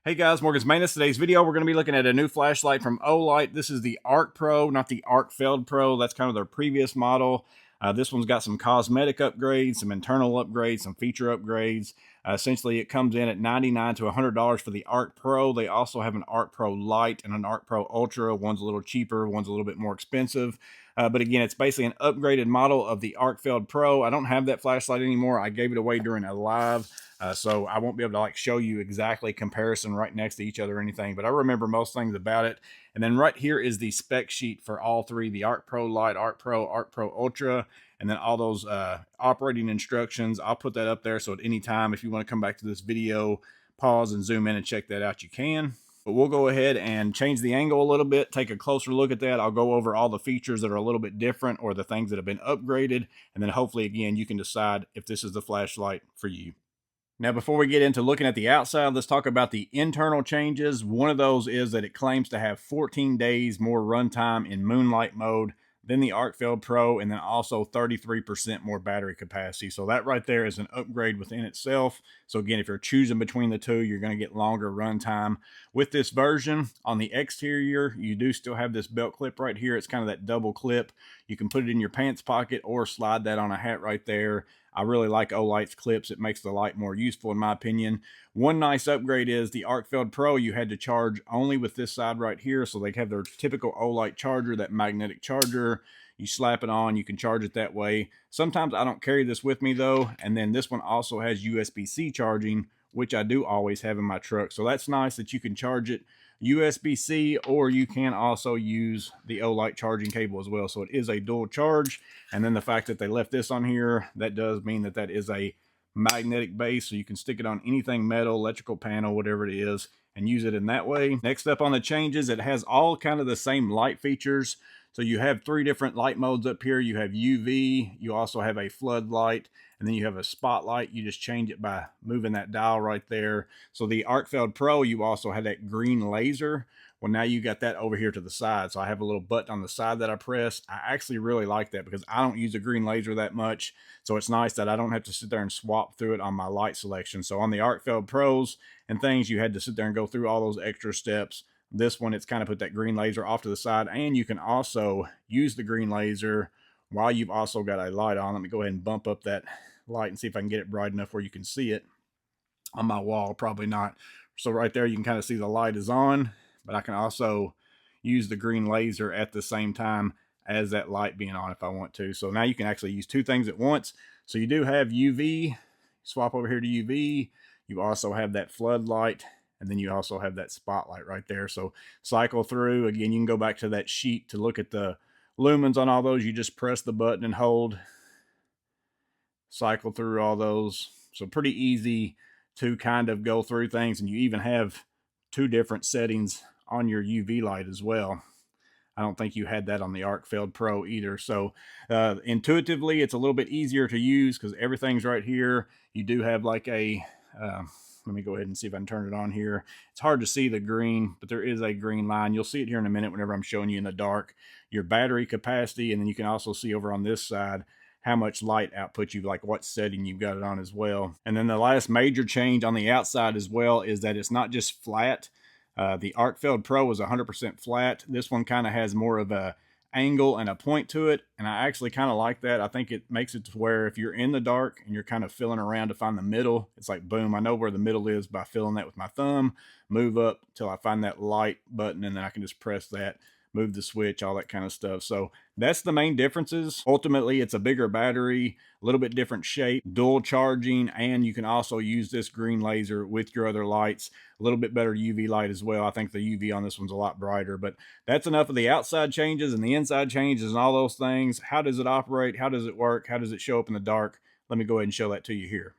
Hey guys, Morgan's Maintenance. Today's video, we're going to be looking at a new flashlight from Olight. This is the Ark Pro, not the ARKPRO. That's kind of their previous model. This one's got some cosmetic upgrades, some internal upgrades, some feature upgrades. Essentially, it comes in at $99 to $100 for the Ark Pro. They also have an Ark Pro Lite and an Ark Pro Ultra. One's a little cheaper, one's a little bit more expensive. But again, it's basically an upgraded model of the ARKPRO. I don't have that flashlight anymore. I gave it away during a live. So I won't be able to show you exactly comparison right next to each other or anything, but I remember most things about it. And then right here is the spec sheet for all three, the Ark Pro Lite, Ark Pro Ultra, and then all those operating instructions. I'll put that up there, so at any time, if you want to come back to this video, pause and zoom in and check that out, you can. But we'll go ahead and change the angle a little bit, take a closer look at that. I'll go over all the features that are a little bit different or the things that have been upgraded. And then hopefully, again, you can decide if this is the flashlight for you. Now, before we get into looking at the outside, let's talk about the internal changes. One of those is that it claims to have 14 days more runtime in moonlight mode than the ARKPRO, and then also 33% more battery capacity. So that right there is an upgrade within itself. So again, if you're choosing between the two, you're going to get longer runtime with this version. On the exterior, you do still have this belt clip right here. It's kind of that double clip. You can put it in your pants pocket or slide that on a hat right there. I really like Olight's clips. It makes the light more useful in my opinion. One nice upgrade is the ARKPRO, you had to charge only with this side right here. So they have their typical Olight charger, that magnetic charger. You slap it on, you can charge it that way. Sometimes I don't carry this with me though. And then this one also has USB-C charging, which I do always have in my truck. So that's nice that you can charge it USB-C, or you can also use the Olight charging cable as well. So it is a dual charge. And then the fact that they left this on here, that does mean that that is a magnetic base, so you can stick it on anything metal, electrical panel, whatever it is, and use it in that way. Next up on the changes, it has all kind of the same light features. So you have three different light modes up here. You have UV, you also have a floodlight, and then you have a spotlight. You just change it by moving that dial right there. So the ARKPRO, you also had that green laser. Well, now you got that over here to the side. So I have a little button on the side that I press. I actually really like that because I don't use a green laser that much. So it's nice that I don't have to sit there and swap through it on my light selection. So on the ARKPROs and things, you had to sit there and go through all those extra steps. This one, it's kind of put that green laser off to the side, and you can also use the green laser while you've also got a light on. Let me go ahead and bump up that light and see if I can get it bright enough where you can see it on my wall. Probably not. So right there, you can kind of see the light is on, but I can also use the green laser at the same time as that light being on if I want to. So now you can actually use two things at once. So you do have UV, swap over here to UV. You also have that floodlight, and then you also have that spotlight right there. So cycle through. Again, you can go back to that sheet to look at the lumens on all those. You just press the button and hold. Cycle through all those. So pretty easy to kind of go through things. And you even have two different settings on your UV light as well. I don't think you had that on the ARKPRO either. So intuitively, it's a little bit easier to use because everything's right here. You do have like a... let me go ahead and see if I can turn it on here. It's hard to see the green, but there is a green line. You'll see it here in a minute whenever I'm showing you in the dark. Your battery capacity, and then you can also see over on this side how much light output you've, like what setting you've got it on as well. And then the last major change on the outside as well is that it's not just flat. The ARKPRO is 100% flat. This one kind of has more of a angle and a point to it, and I actually kind of like that. I think it makes it to where if you're in the dark and you're kind of feeling around to find the middle, it's like boom, I know where the middle is by feeling that with my thumb, move up till I find that light button, and then I can just press that, move the switch, all that kind of stuff. So that's the main differences. Ultimately, it's a bigger battery, a little bit different shape, dual charging, and you can also use this green laser with your other lights. A little bit better UV light as well. I think the UV on this one's a lot brighter, but that's enough of the outside changes and the inside changes and all those things. How does it operate? How does it work? How does it show up in the dark? Let me go ahead and show that to you here.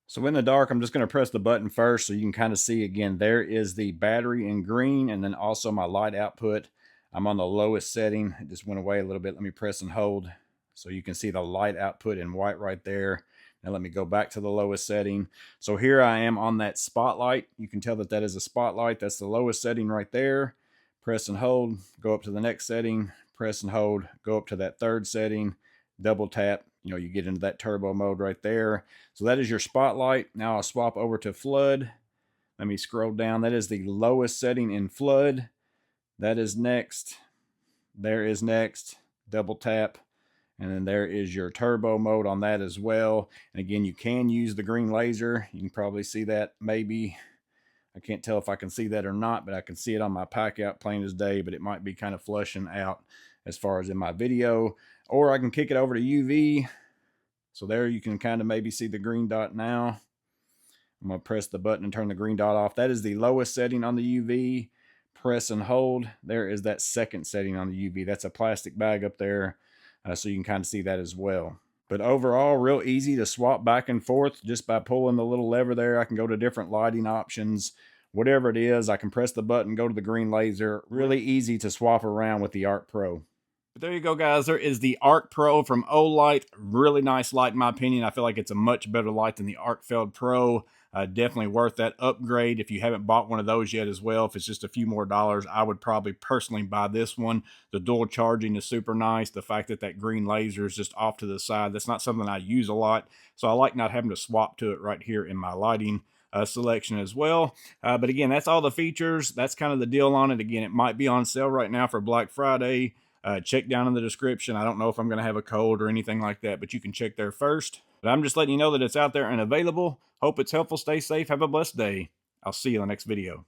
So in the dark, I'm just going to press the button first so you can kind of see again, there is the battery in green and then also my light output. I'm on the lowest setting. It just went away a little bit. Let me press and hold so you can see the light output in white right there. Now let me go back to the lowest setting. So here I am on that spotlight. You can tell that that is a spotlight. That's the lowest setting right there. Press and hold, go up to the next setting, press and hold, go up to that third setting, double tap, you get into that turbo mode right there. So that is your spotlight. Now I'll swap over to flood. Let me scroll down. That is the lowest setting in flood. That is next. There is next. Double tap. And then there is your turbo mode on that as well. And again, you can use the green laser. You can probably see that maybe. I can't tell if I can see that or not, but I can see it on my pack out plain as day, but it might be kind of flushing out as far as in my video. Or I can kick it over to UV. So there you can kind of maybe see the green dot now. I'm going to press the button and turn the green dot off. That is the lowest setting on the UV. Press and hold. There is that second setting on the UV. That's a plastic bag up there. So you can kind of see that as well. But overall, real easy to swap back and forth just by pulling the little lever there. I can go to different lighting options. Whatever it is, I can press the button, go to the green laser. Really easy to swap around with the Ark Pro. But there you go, guys. There is the Ark Pro from Olight. Really nice light, in my opinion. I feel like it's a much better light than the Ark Feld Pro. Definitely worth that upgrade if you haven't bought one of those yet as well. If it's just a few more dollars, I would probably personally buy this one. The dual charging is super nice. The fact that that green laser is just off to the side, that's not something I use a lot. So I like not having to swap to it right here in my lighting selection as well. But again, that's all the features. That's kind of the deal on it. Again, it might be on sale right now for Black Friday. Check down in the description. I don't know if I'm going to have a code or anything like that, but you can check there first. But I'm just letting you know that it's out there and available. Hope it's helpful. Stay safe. Have a blessed day. I'll see you in the next video.